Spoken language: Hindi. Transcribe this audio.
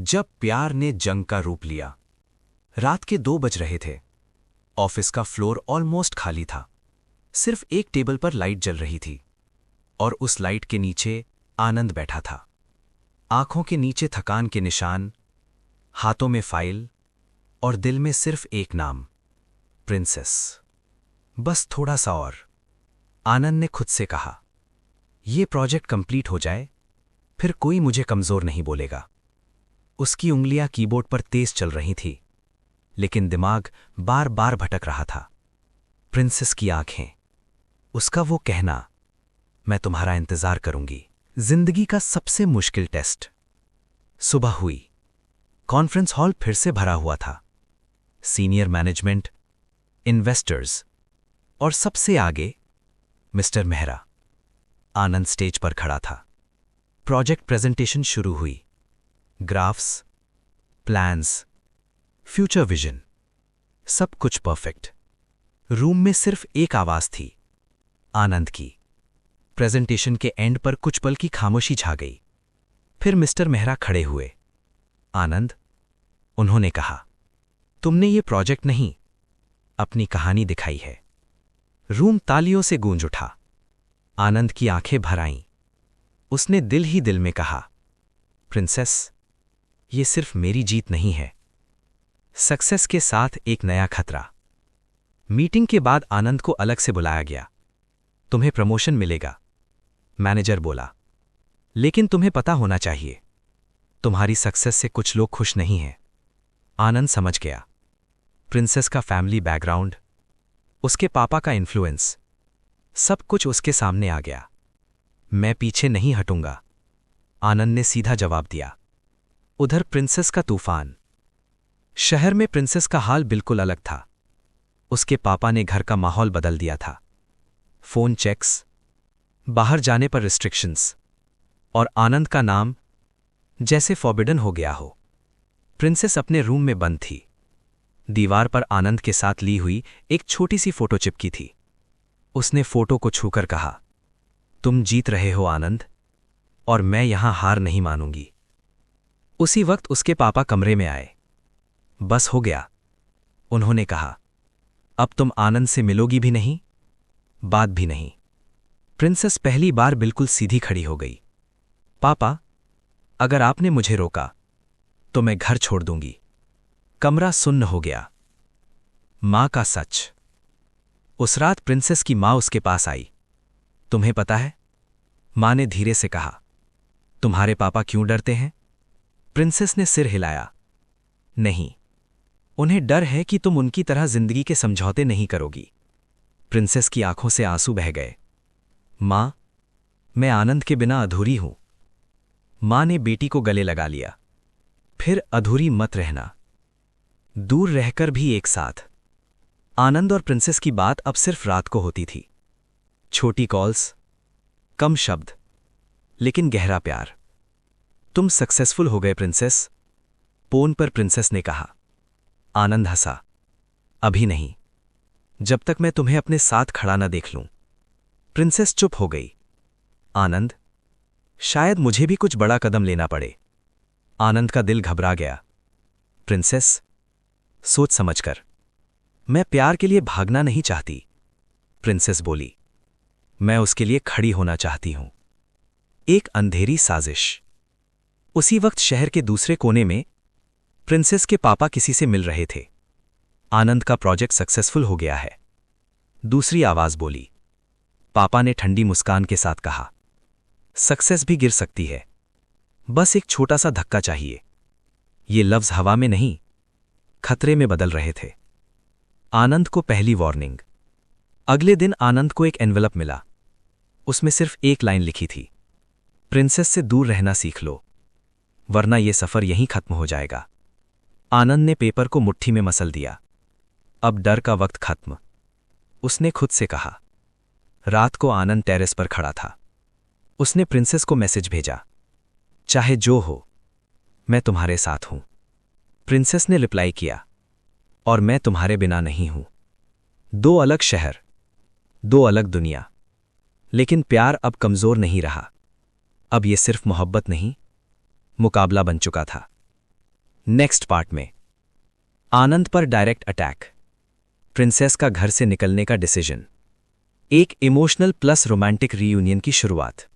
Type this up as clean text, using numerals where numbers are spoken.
जब प्यार ने जंग का रूप लिया। रात के 2 बज रहे थे। ऑफिस का फ्लोर ऑलमोस्ट खाली था। सिर्फ एक टेबल पर लाइट जल रही थी और उस लाइट के नीचे आनंद बैठा था। आंखों के नीचे थकान के निशान, हाथों में फाइल और दिल में सिर्फ एक नाम, प्रिंसेस। बस थोड़ा सा और, आनंद ने खुद से कहा। ये प्रोजेक्ट कंप्लीट हो जाए, फिर कोई मुझे कमजोर नहीं बोलेगा। उसकी उंगलियां कीबोर्ड पर तेज चल रही थी, लेकिन दिमाग बार बार भटक रहा था। प्रिंसेस की आंखें, उसका वो कहना, मैं तुम्हारा इंतजार करूंगी। जिंदगी का सबसे मुश्किल टेस्ट। सुबह हुई। कॉन्फ्रेंस हॉल फिर से भरा हुआ था। सीनियर मैनेजमेंट, इन्वेस्टर्स और सबसे आगे मिस्टर मेहरा। आनंद स्टेज पर खड़ा था। प्रोजेक्ट प्रेजेंटेशन शुरू हुई। ग्राफ्स, प्लान्स, फ्यूचर विजन, सब कुछ परफेक्ट। रूम में सिर्फ एक आवाज थी, आनंद की। प्रेजेंटेशन के एंड पर कुछ पल की खामोशी छा गई। फिर मिस्टर मेहरा खड़े हुए। आनंद, उन्होंने कहा, तुमने ये प्रोजेक्ट नहीं, अपनी कहानी दिखाई है। रूम तालियों से गूंज उठा। आनंद की आंखें भर आईं। उसने दिल ही दिल में कहा, प्रिंसेस, ये सिर्फ मेरी जीत नहीं है, सक्सेस के साथ एक नया खतरा। मीटिंग के बाद आनंद को अलग से बुलाया गया। तुम्हें प्रमोशन मिलेगा, मैनेजर बोला, लेकिन तुम्हें पता होना चाहिए, तुम्हारी सक्सेस से कुछ लोग खुश नहीं हैं। आनंद समझ गया। प्रिंसेस का फैमिली बैकग्राउंड, उसके पापा का इन्फ्लुएंस, सब कुछ उसके सामने आ गया। मैं पीछे नहीं हटूंगा, आनंद ने सीधा जवाब दिया। उधर प्रिंसेस का तूफान। शहर में प्रिंसेस का हाल बिल्कुल अलग था। उसके पापा ने घर का माहौल बदल दिया था। फोन चेक्स, बाहर जाने पर रिस्ट्रिक्शंस, और आनंद का नाम जैसे फॉरबिडन हो गया हो। प्रिंसेस अपने रूम में बंद थी। दीवार पर आनंद के साथ ली हुई एक छोटी सी फोटो चिपकी थी। उसने फोटो को छूकर कहा, तुम जीत रहे हो आनंद, और मैं यहां हार नहीं मानूंगी। उसी वक्त उसके पापा कमरे में आए। बस हो गया, उन्होंने कहा, अब तुम आनंद से मिलोगी भी नहीं, बात भी नहीं। प्रिंसेस पहली बार बिल्कुल सीधी खड़ी हो गई। पापा, अगर आपने मुझे रोका तो मैं घर छोड़ दूंगी। कमरा सुन्न हो गया। मां का सच। उस रात प्रिंसेस की मां उसके पास आई। तुम्हें पता है, मां ने धीरे से कहा, तुम्हारे पापा क्यों डरते हैं? प्रिंसेस ने सिर हिलाया। नहीं, उन्हें डर है कि तुम उनकी तरह जिंदगी के समझौते नहीं करोगी। प्रिंसेस की आंखों से आंसू बह गए। मां, मैं आनंद के बिना अधूरी हूं। मां ने बेटी को गले लगा लिया। फिर अधूरी मत रहना, दूर रहकर भी एक साथ। आनंद और प्रिंसेस की बात अब सिर्फ रात को होती थी। छोटी कॉल्स, कम शब्द, लेकिन गहरा प्यार। तुम सक्सेसफुल हो गए प्रिंसेस, फोन पर प्रिंसेस ने कहा। आनंद हंसा। अभी नहीं, जब तक मैं तुम्हें अपने साथ खड़ा न देख लूं। प्रिंसेस चुप हो गई। आनंद, शायद मुझे भी कुछ बड़ा कदम लेना पड़े। आनंद का दिल घबरा गया। प्रिंसेस, सोच समझकर, मैं प्यार के लिए भागना नहीं चाहती। प्रिंसेस बोली, मैं उसके लिए खड़ी होना चाहती हूं। एक अंधेरी साजिश। उसी वक्त शहर के दूसरे कोने में प्रिंसेस के पापा किसी से मिल रहे थे। आनंद का प्रोजेक्ट सक्सेसफुल हो गया है, दूसरी आवाज बोली। पापा ने ठंडी मुस्कान के साथ कहा, सक्सेस भी गिर सकती है, बस एक छोटा सा धक्का चाहिए। ये लफ्ज हवा में नहीं, खतरे में बदल रहे थे। आनंद को पहली वार्निंग। अगले दिन आनंद को एक एनवेलप मिला। उसमें सिर्फ एक लाइन लिखी थी, प्रिंसेस से दूर रहना सीख लो, वरना यह सफर यहीं खत्म हो जाएगा। आनंद ने पेपर को मुट्ठी में मसल दिया। अब डर का वक्त खत्म, उसने खुद से कहा। रात को आनंद टेरेस पर खड़ा था। उसने प्रिंसेस को मैसेज भेजा, चाहे जो हो, मैं तुम्हारे साथ हूं। प्रिंसेस ने रिप्लाई किया, और मैं तुम्हारे बिना नहीं हूं। 2 अलग शहर, 2 अलग दुनिया, लेकिन प्यार अब कमजोर नहीं रहा। अब यह सिर्फ मोहब्बत नहीं, मुकाबला बन चुका था। नेक्स्ट पार्ट में आनंद पर डायरेक्ट अटैक, प्रिंसेस का घर से निकलने का डिसीजन, एक इमोशनल प्लस रोमांटिक रीयूनियन की शुरुआत।